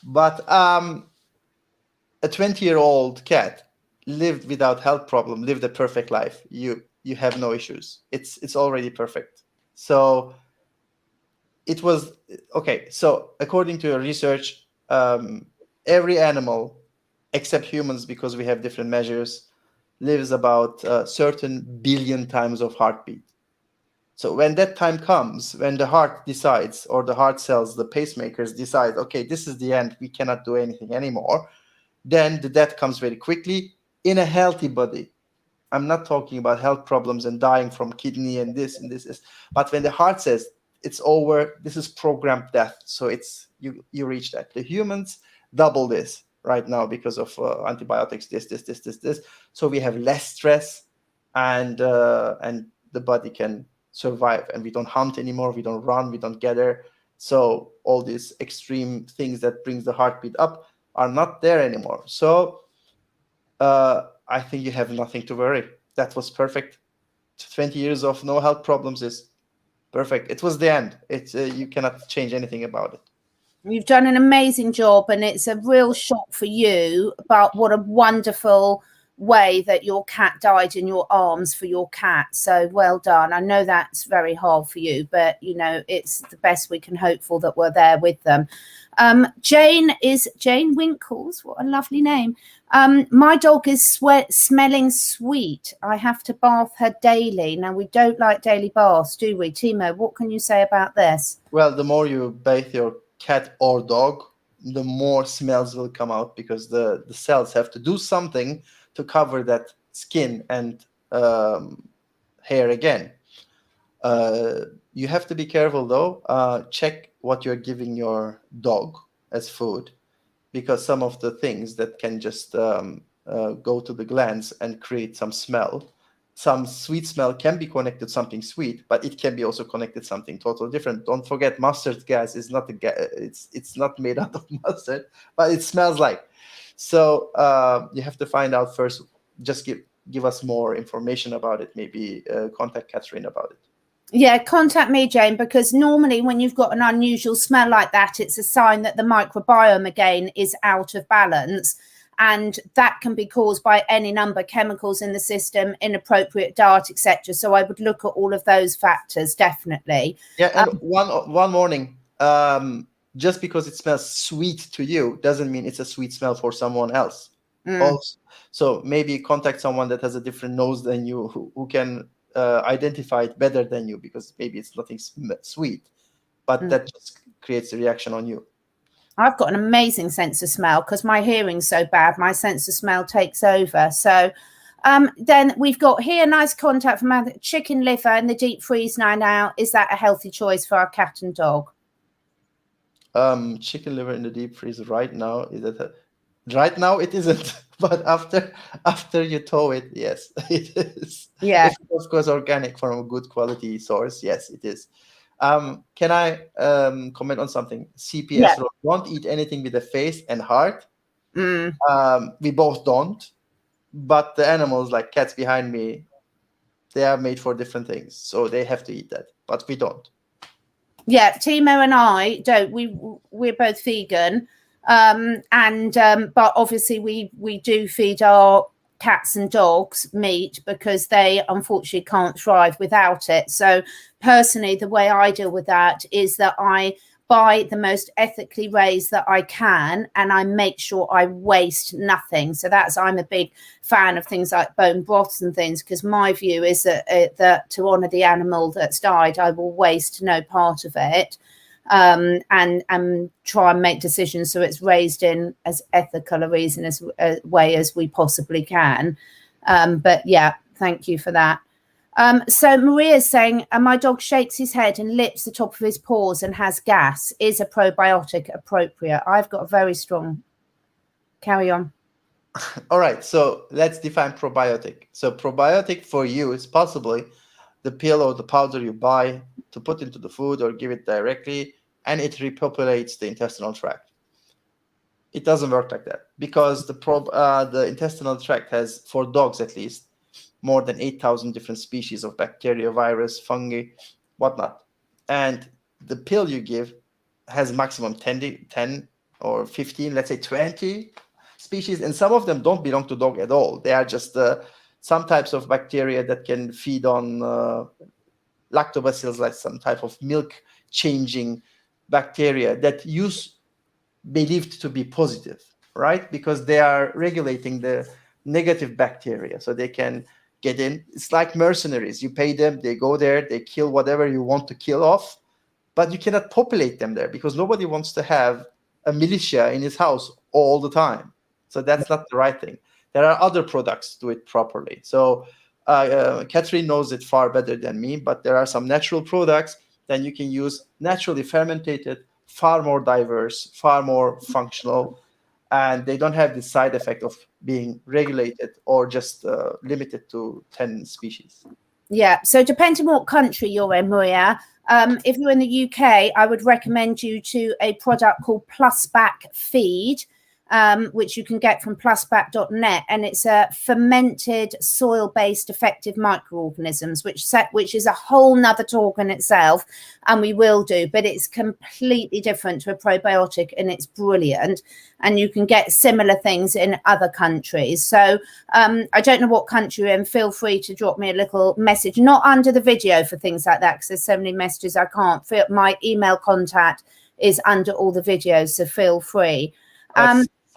But a 20-year-old cat lived without health problem, lived a perfect life. You have no issues. It's already perfect. So it was okay. So according to your research, every animal except humans, because we have different measures, lives about a certain billion times of heartbeat. So when that time comes, when the heart decides, or the heart cells, the pacemakers decide, okay, this is the end, we cannot do anything anymore, then the death comes very quickly in a healthy body. I'm not talking about health problems and dying from kidney and this and this. But when the heart says it's over, this is programmed death. So it's you reach that. The humans double this right now because of antibiotics, this. So we have less stress, and the body can survive, and we don't hunt anymore, we don't run, we don't gather. So all these extreme things that brings the heartbeat up are not there anymore. So I think you have nothing to worry. That was perfect. 20 years of no health problems is perfect. It was the end. It's you cannot change anything about it. You've done an amazing job, and it's a real shock for you, but what a wonderful way that your cat died in your arms for your cat. So well done. I know that's very hard for you, but you know, it's the best we can hope for, that we're there with them. Jane Winkles, what a lovely name. My dog is smelling sweet. I have to bath her daily. Now, we don't like daily baths, do we? Timo, what can you say about this? Well, the more you bathe your cat or dog, the more smells will come out, because the cells have to do something to cover that skin and hair again. You have to be careful though. Check what you're giving your dog as food, because some of the things that can just go to the glands and create some smell. Some sweet smell can be connected to something sweet, but it can be also connected to something totally different. Don't forget, mustard gas is not it's not made out of mustard, but it smells like. So you have to find out first. Just give us more information about it. Maybe contact Catherine about it. Yeah, contact me, Jane, because normally when you've got an unusual smell like that, it's a sign that the microbiome again is out of balance. And that can be caused by any number of chemicals in the system, inappropriate diet, etc. So I would look at all of those factors, definitely. Yeah, and one morning, just because it smells sweet to you doesn't mean it's a sweet smell for someone else. Also, so maybe contact someone that has a different nose than you, who can identify it better than you, because maybe it's nothing sweet, but that just creates a reaction on you. I've got an amazing sense of smell because my hearing's so bad. My sense of smell takes over. So then we've got here nice contact from chicken liver in the deep freeze now. Is that a healthy choice for our cat and dog? Chicken liver in the deep freeze right now, is that right now it isn't, but after you thaw it, yes, it is. Yeah. If it's of course organic from a good quality source, yes, it is. Can I comment on something? CPS, don't eat anything with a face and heart. We both don't, but the animals like cats behind me, they are made for different things, so they have to eat that, but we don't. Yeah, Timo and I don't. We're both vegan, but obviously we do feed our cats and dogs meat because they unfortunately can't thrive without it. So personally, the way I deal with that is that I buy the most ethically raised that I can, and I make sure I waste nothing. So I'm a big fan of things like bone broths and things, because my view is that to honour the animal that's died, I will waste no part of it, and try and make decisions so it's raised in as ethical a reason as way as we possibly can. But yeah, thank you for that. So Maria's saying, my dog shakes his head and lips the top of his paws and has gas. Is a probiotic appropriate? I've got a very strong... Carry on. All right, so let's define probiotic. So probiotic for you is possibly the pill or the powder you buy to put into the food or give it directly, and it repopulates the intestinal tract. It doesn't work like that, because the intestinal tract has, for dogs at least, more than 8,000 different species of bacteria, virus, fungi, whatnot. And the pill you give has maximum 10 or 15, let's say 20 species. And some of them don't belong to dog at all. They are just some types of bacteria that can feed on lactobacillus, like some type of milk changing bacteria that believed to be positive, right? Because they are regulating the negative bacteria, so they can get in. It's like mercenaries. You pay them, they go there, they kill whatever you want to kill off, but you cannot populate them there because nobody wants to have a militia in his house all the time. So that's not the right thing. There are other products to do it properly. So Catherine knows it far better than me, but there are some natural products that you can use, naturally fermented, far more diverse, far more functional, and they don't have the side effect of being regulated or just limited to 10 species. Yeah, so depending on what country you're in, Maria, if you're in the UK, I would recommend you to a product called Plusback Feed, which you can get from plusback.net, and it's a fermented soil-based effective microorganisms, which is a whole nother talk in itself, and we will do, but it's completely different to a probiotic, and it's brilliant, and you can get similar things in other countries. So I don't know what country you're in. Feel free to drop me a little message, not under the video for things like that, because there's so many messages I can't feel. My email contact is under all the videos, so feel free.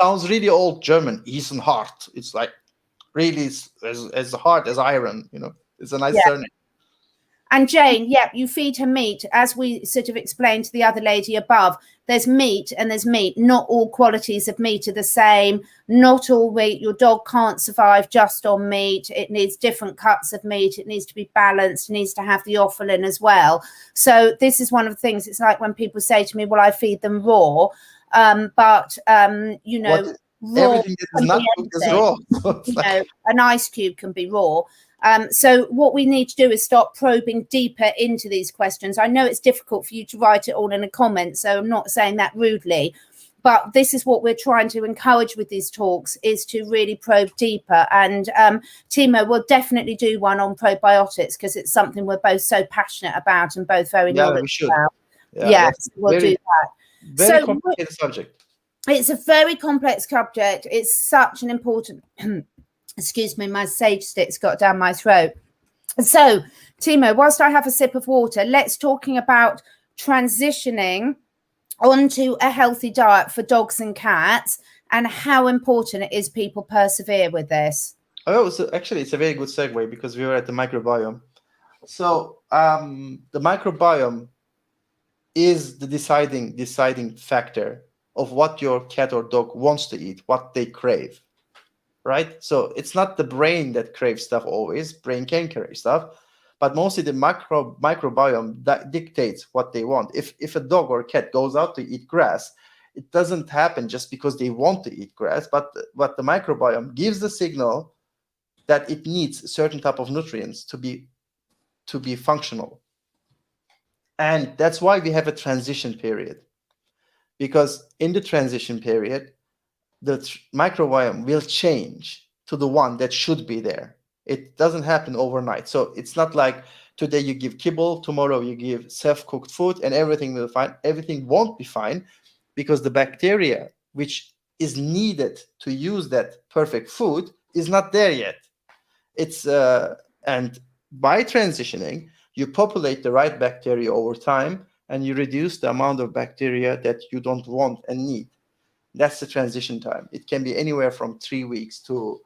Sounds really old German, Eisenhart. It's like really as hard as iron, you know. It's a nice surname. And Jane, you feed her meat. As we sort of explained to the other lady above, there's meat and there's meat. Not all qualities of meat are the same. Not all meat. Your dog can't survive just on meat. It needs different cuts of meat. It needs to be balanced. It needs to have the offal in as well. So this is one of the things. It's like when people say to me, well, I feed them raw. But you know, raw, everything that is not cooked is raw. You know, an ice cube can be raw. So what we need to do is start probing deeper into these questions. I know it's difficult for you to write it all in a comment, so I'm not saying that rudely, But this is what we're trying to encourage with these talks, is to really probe deeper. And Timo will definitely do one on probiotics, because it's something we're both so passionate about and both very knowledgeable about. Yes, we'll do that. Very complicated subject. It's a very complex subject. It's such an important, excuse me, my sage stick's got down my throat. So, Timo, whilst I have a sip of water, let's talking about transitioning onto a healthy diet for dogs and cats, and how important it is people persevere with this. Oh, so actually, it's a very good segue, because we were at the microbiome. So the microbiome is the deciding factor of what your cat or dog wants to eat, what they crave, right? So it's not the brain that craves stuff always. Brain can crave stuff, but mostly the microbiome that dictates what they want. If a dog or a cat goes out to eat grass, it doesn't happen just because they want to eat grass, but what the microbiome gives the signal that it needs a certain type of nutrients to be functional. And that's why we have a transition period, because in the transition period, the microbiome will change to the one that should be there. It doesn't happen overnight. So it's not like today you give kibble, tomorrow you give self-cooked food, and everything will be fine. Everything won't be fine, because the bacteria which is needed to use that perfect food is not there yet. It's and by transitioning, you populate the right bacteria over time, and you reduce the amount of bacteria that you don't want and need. That's the transition time. It can be anywhere from 3 weeks to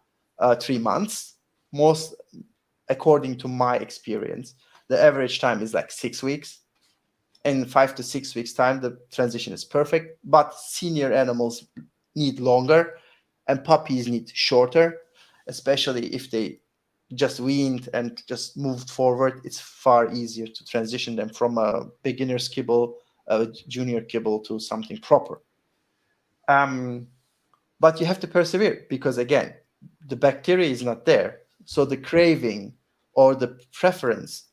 3 months. Most, according to my experience, the average time is like 6 weeks. In 5 to 6 weeks time, the transition is perfect. But senior animals need longer, and puppies need shorter, especially if they just weaned and just moved forward. It's far easier to transition them from a beginner's kibble, a junior kibble, to something proper. But you have to persevere, because again, the bacteria is not there. So the craving or the preference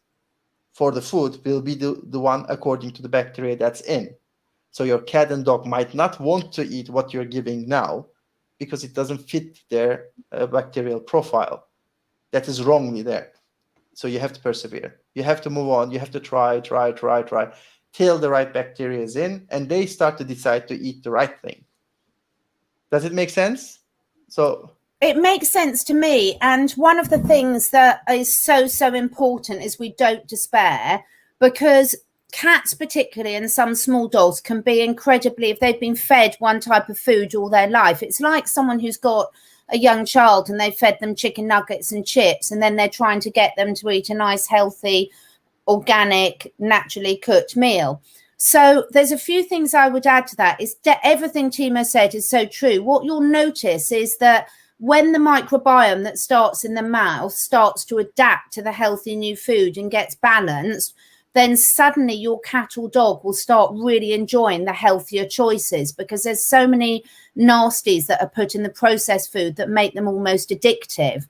for the food will be the one according to the bacteria that's in. So your cat and dog might not want to eat what you're giving now, because it doesn't fit their bacterial profile. That is wrongly there. So you have to persevere. You have to move on. You have to try till the right bacteria is in, and they start to decide to eat the right thing. Does it make sense? So it makes sense to me. And one of the things that is so important is we don't despair, because cats particularly, and some small dogs, can be incredibly, if they've been fed one type of food all their life, it's like someone who's got a young child and they fed them chicken nuggets and chips, and then they're trying to get them to eat a nice, healthy, organic, naturally cooked meal. So there's a few things I would add to that. Is that everything Timo said is so true. What you'll notice is that when the microbiome that starts in the mouth starts to adapt to the healthy new food and gets balanced, then suddenly your cat or dog will start really enjoying the healthier choices, because there's so many nasties that are put in the processed food that make them almost addictive.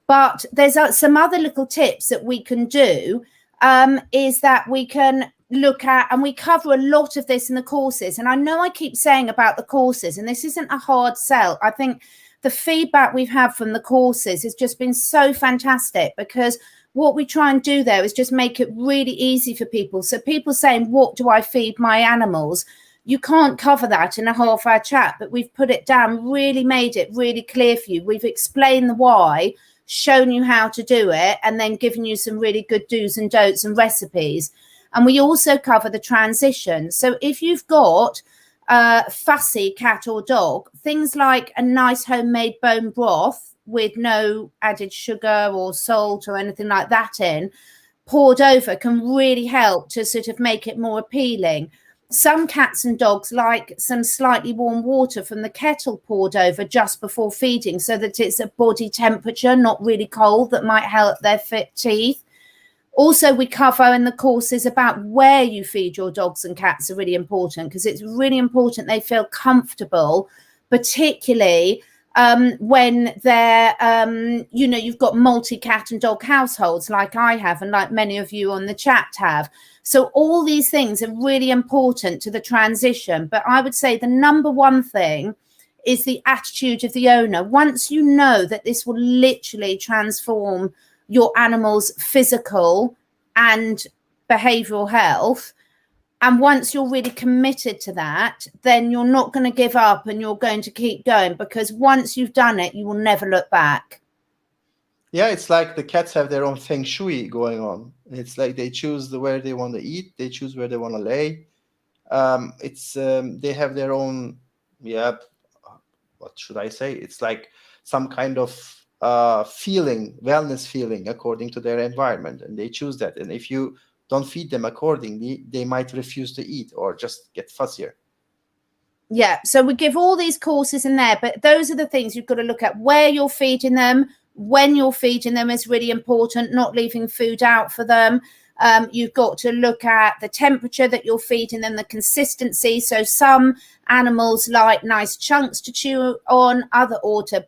But there's some other little tips that we can do, is that we can look at, and we cover a lot of this in the courses. And I know I keep saying about the courses, and this isn't a hard sell. I think the feedback we've had from the courses has just been so fantastic, because what we try and do there is just make it really easy for people. So people saying, what do I feed my animals? You can't cover that in a half-hour chat, but we've put it down, really made it really clear for you. We've explained the why, shown you how to do it, and then given you some really good do's and don'ts and recipes. And we also cover the transition. So if you've got a fussy cat or dog, things like a nice homemade bone broth with no added sugar or salt or anything like that in, poured over, can really help to sort of make it more appealing. Some cats and dogs like some slightly warm water from the kettle poured over just before feeding, so that it's at body temperature, not really cold, that might help their teeth. Also, we cover in the courses about where you feed your dogs and cats are really important, because it's really important they feel comfortable, particularly when they're, you've got multi-cat and dog households like I have and like many of you on the chat have. So all these things are really important to the transition. But I would say the number one thing is the attitude of the owner. Once you know that this will literally transform your animal's physical and behavioural health, and once you're really committed to that, then you're not going to give up and you're going to keep going, because once you've done it, you will never look back. Yeah, it's like the cats have their own feng shui going on. It's like they choose where they want to eat, they choose where they want to lay. They have their own, what should I say? It's like some kind of wellness feeling according to their environment, and they choose that. And if you don't feed them accordingly, they might refuse to eat or just get fussier. Yeah, so we give all these courses in there, but those are the things you've got to look at. Where you're feeding them, when you're feeding them is really important, not leaving food out for them. You've got to look at the temperature that you're feeding them, the consistency. So some animals like nice chunks to chew on, other or to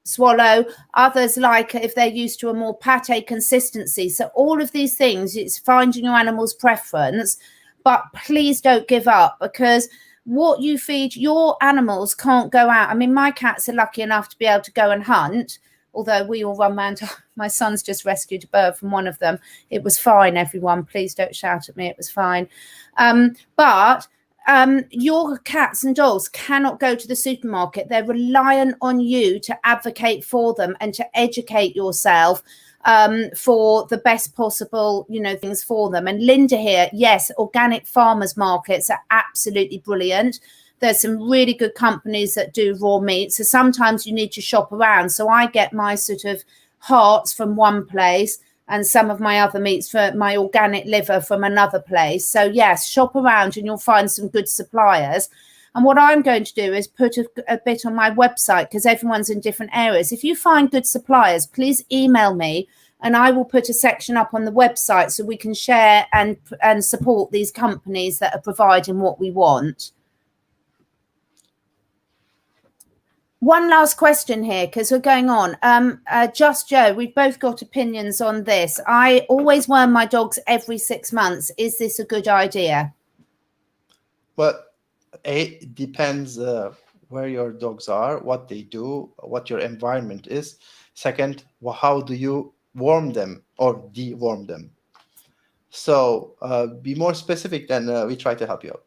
swallow, others like if they're used to a more pate consistency. So all of these things, it's finding your animal's preference, but please don't give up, because what you feed your animals can't go out. I mean, my cats are lucky enough to be able to go and hunt, although we all run around. My son's just rescued a bird from one of them. It was fine, everyone. Please don't shout at me. It was fine. But your cats and dogs cannot go to the supermarket. They're reliant on you to advocate for them and to educate yourself for the best possible, things for them. And Linda here, yes, organic farmers markets are absolutely brilliant. There's some really good companies that do raw meat. So sometimes you need to shop around. So I get my sort of hearts from one place and some of my other meats, for my organic liver, from another place. So yes, shop around and you'll find some good suppliers. And what I'm going to do is put a bit on my website, because everyone's in different areas. If you find good suppliers, please email me and I will put a section up on the website so we can share and support these companies that are providing what we want. One last question here, because we're going on. Just Joe, we've both got opinions on this. I always worm my dogs every 6 months. Is this a good idea? Well, it depends where your dogs are, what they do, what your environment is. Second, how do you worm them or deworm them? So be more specific, then we try to help you out.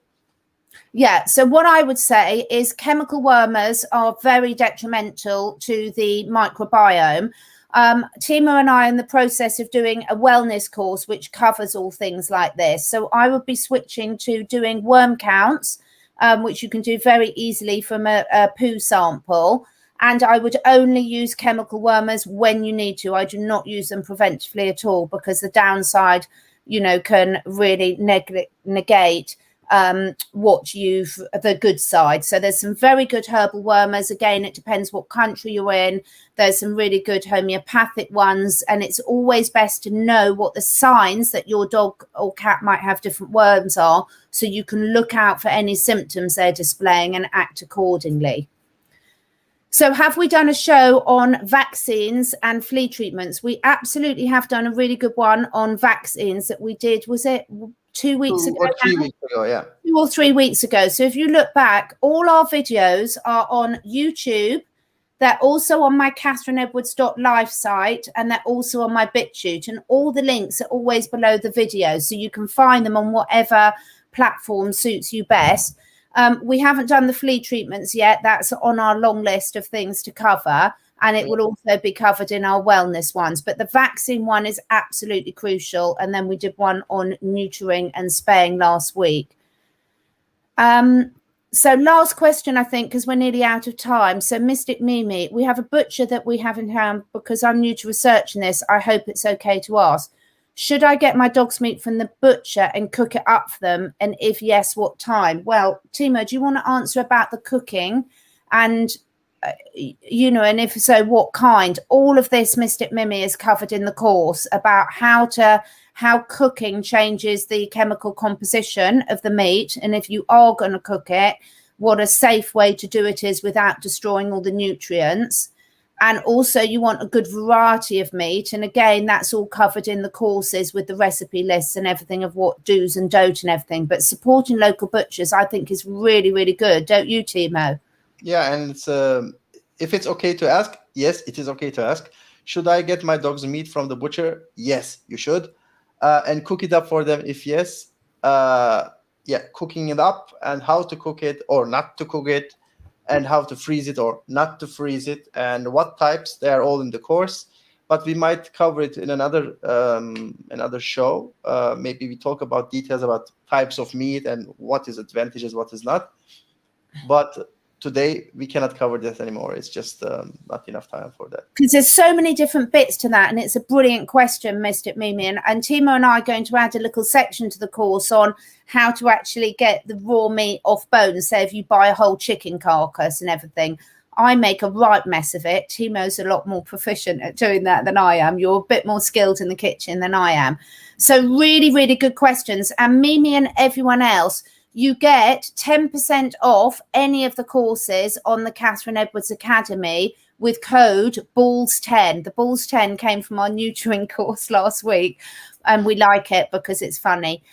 Yeah, so what I would say is chemical wormers are very detrimental to the microbiome. Timo and I are in the process of doing a wellness course which covers all things like this. So I would be switching to doing worm counts, which you can do very easily from a poo sample. And I would only use chemical wormers when you need to. I do not use them preventively at all, because the downside, can really negate the good side. So there's some very good herbal wormers. Again, it depends what country you're in. There's some really good homeopathic ones, and it's always best to know what the signs that your dog or cat might have different worms are, so you can look out for any symptoms they're displaying and act accordingly. So have we done a show on vaccines and flea treatments? We absolutely have done a really good one on vaccines that we did. Was it 2 weeks ago? Or 3 weeks ago, yeah. 2 or 3 weeks ago. So if you look back, all our videos are on YouTube. They're also on my catherineedwards.live site, and they're also on my BitChute. And all the links are always below the video, so you can find them on whatever platform suits you best. We haven't done the flea treatments yet. That's on our long list of things to cover, and it will also be covered in our wellness ones. But the vaccine one is absolutely crucial. And then we did one on neutering and spaying last week. So last question, I think, because we're nearly out of time. So Mystic Mimi, we have a butcher that we have in hand. Because I'm new to researching this, I hope it's okay to ask. Should I get my dog's meat from the butcher and cook it up for them? And if yes, what time? Well, Timo, do you want to answer about the cooking? And, and if so, what kind? All of this, Mystic Mimi, is covered in the course about how cooking changes the chemical composition of the meat. And if you are going to cook it, what a safe way to do it is without destroying all the nutrients. And also you want a good variety of meat. And again, that's all covered in the courses with the recipe lists and everything of what do's and don't and everything. But supporting local butchers, I think, is really, really good. Don't you, Timo? Yeah, and it's if it's okay to ask, yes, it is okay to ask. Should I get my dog's meat from the butcher? Yes, you should. And cook it up for them if yes. Yeah, cooking it up and how to cook it or not to cook it, and how to freeze it or not to freeze it, and what types, they are all in the course. But we might cover it in another show. Maybe we talk about details about types of meat and what is advantages, what is not. But today we cannot cover that anymore. It's just not enough time for that. Because there's so many different bits to that, and it's a brilliant question, Mr. Mimi. And Timo and I are going to add a little section to the course on how to actually get the raw meat off bones. Say if you buy a whole chicken carcass and everything. I make a right mess of it. Timo's a lot more proficient at doing that than I am. You're a bit more skilled in the kitchen than I am. So really, really good questions. And Mimi and everyone else, you get 10% off any of the courses on the Catherine Edwards Academy with code BALLS10. The BALLS10 came from our nurturing course last week, and we like it because it's funny.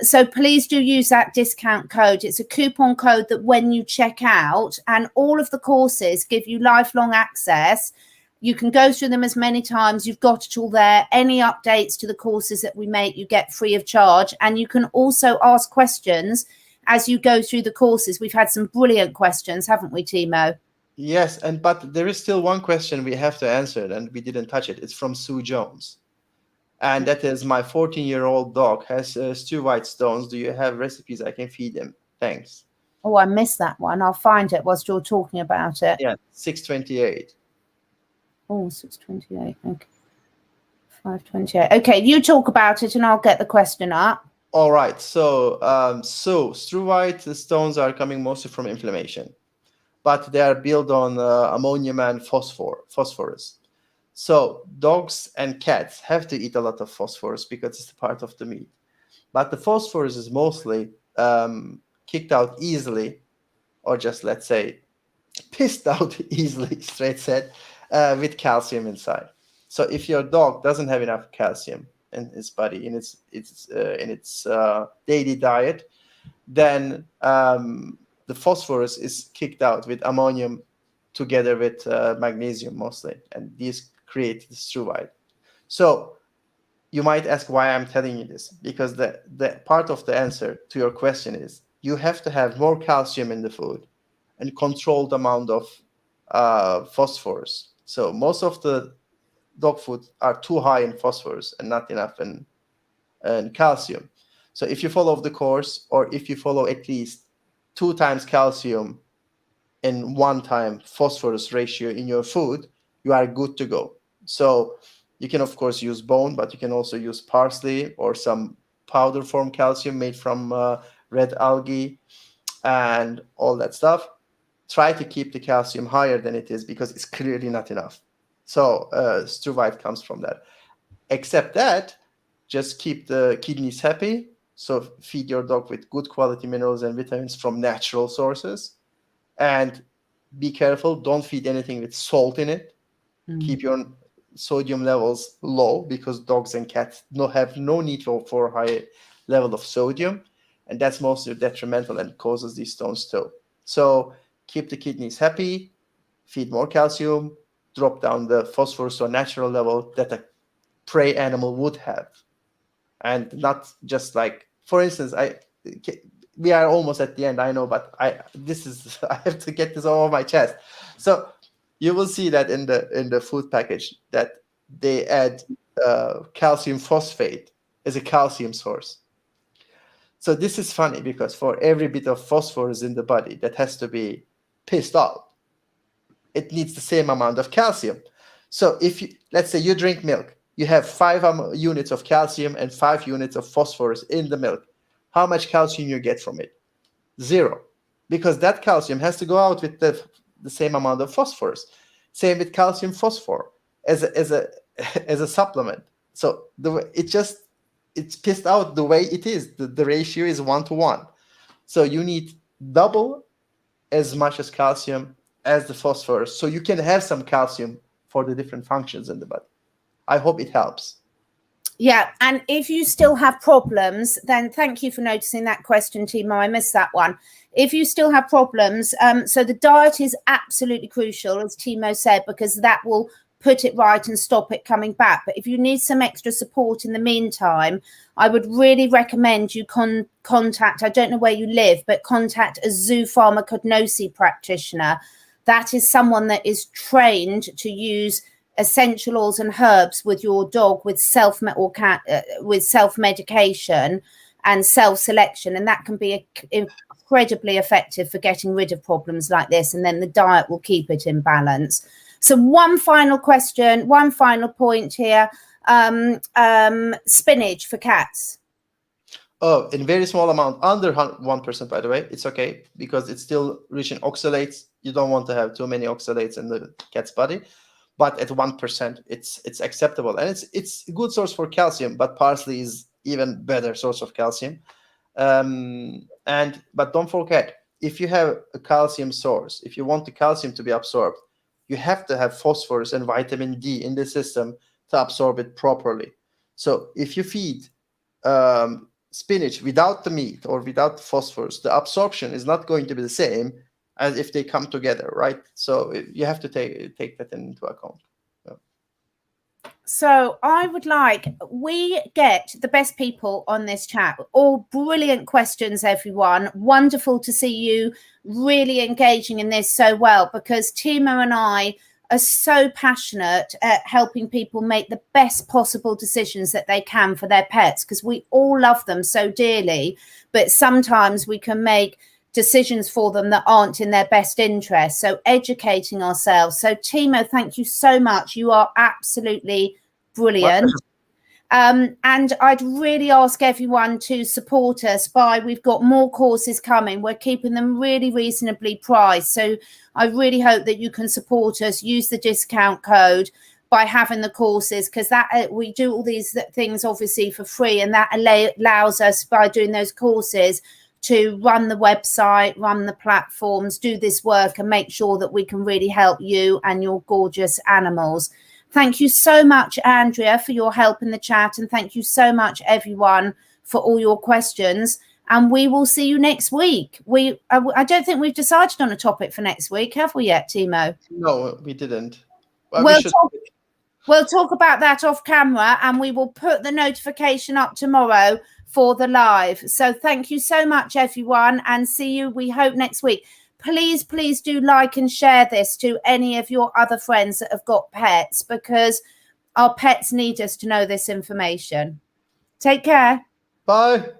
So please do use that discount code. It's a coupon code that when you check out, and all of the courses give you lifelong access. You can go through them as many times. You've got it all there. Any updates to the courses that we make, you get free of charge. And you can also ask questions as you go through the courses. We've had some brilliant questions, haven't we, Timo? Yes, but there is still one question we have to answer, and we didn't touch it. It's from Sue Jones. And that is, my 14-year-old dog has struvite stones. Do you have recipes I can feed him? Thanks. Oh, I missed that one. I'll find it whilst you're talking about it. Yeah, 628. Oh, 628. Okay. 528. Okay, you talk about it and I'll get the question up. All right. So struvite stones are coming mostly from inflammation, but they are built on ammonium and phosphorus. So dogs and cats have to eat a lot of phosphorus because it's part of the meat. But the phosphorus is mostly kicked out easily, or just, let's say, pissed out easily, straight said, with calcium inside. So if your dog doesn't have enough calcium in his body, in its daily diet, then the phosphorus is kicked out with ammonium together with magnesium mostly, and these create the struvite. So you might ask why I'm telling you this, because the part of the answer to your question is you have to have more calcium in the food and controlled amount of phosphorus. So most of the dog food are too high in phosphorus and not enough in calcium. So if you follow the course, or if you follow at least 2 times calcium in 1 time phosphorus ratio in your food, you are good to go. So you can, of course, use bone, but you can also use parsley or some powder form calcium made from red algae and all that stuff. Try to keep the calcium higher than it is, because it's clearly not enough. So struvite comes from that. Except that, just keep the kidneys happy. So feed your dog with good quality minerals and vitamins from natural sources. And be careful, don't feed anything with salt in it. Keep your sodium levels low, because dogs and cats have no need for a high level of sodium. And that's mostly detrimental and causes these stones too. So keep the kidneys happy, feed more calcium, drop down the phosphorus to a natural level that a prey animal would have. And not just like, for instance, we are almost at the end, I know, but I have to get this all off my chest. So you will see that in the food package that they add calcium phosphate as a calcium source. So this is funny, because for every bit of phosphorus in the body that has to be pissed out, it needs the same amount of calcium. So if let's say you drink milk, you have 5 units of calcium and 5 units of phosphorus in the milk. How much calcium you get from it? 0, because that calcium has to go out with the same amount of phosphorus. Same with calcium phosphor as a supplement. So it's pissed out the way it is. The ratio is 1 to 1. So you need double as much as calcium as the phosphorus, so you can have some calcium for the different functions in the body. I hope it helps. Yeah, and if you still have problems, then thank you for noticing that question, Timo. I missed that one. If you still have problems, so the diet is absolutely crucial, as Timo said, because that will put it right and stop it coming back. But if you need some extra support in the meantime, I would really recommend you contact, I don't know where you live, but contact a zoopharmacognosy practitioner. That is someone that is trained to use essential oils and herbs with your dog with self-medication and self-selection, and that can be incredibly effective for getting rid of problems like this, and then the diet will keep it in balance. So one final question, one final point here. Spinach for cats. Oh, in very small amount, under 1%, by the way, it's okay, because it's still rich in oxalates. You don't want to have too many oxalates in the cat's body. But at 1%, it's acceptable, and it's a good source for calcium. But parsley is even better source of calcium. But don't forget, if you have a calcium source, if you want the calcium to be absorbed, you have to have phosphorus and vitamin D in the system to absorb it properly. So if you feed spinach without the meat or without the phosphorus, the absorption is not going to be the same as if they come together, right? So you have to take that into account. Yeah. So I would like, we get the best people on this chat. All brilliant questions, everyone. Wonderful to see you really engaging in this so well, because Timo and I are so passionate at helping people make the best possible decisions that they can for their pets, because we all love them so dearly, but sometimes we can make decisions for them that aren't in their best interest. So educating ourselves. So Timo, thank you so much. You are absolutely brilliant. And I'd really ask everyone to support us we've got more courses coming. We're keeping them really reasonably priced. So I really hope that you can support us, use the discount code by having the courses, because that we do all these things obviously for free, and that allows us, by doing those courses, to run the website, run the platforms, do this work, and make sure that we can really help you and your gorgeous animals. Thank you so much, Andrea, for your help in the chat. And thank you so much, everyone, for all your questions. And we will see you next week. I don't think we've decided on a topic for next week, have we yet, Timo? No, we didn't. Well, we'll talk about that off camera, and we will put the notification up tomorrow for the live. So thank you so much, everyone, and see you, we hope, next week. Please do like and share this to any of your other friends that have got pets, because our pets need us to know this information. Take care. Bye.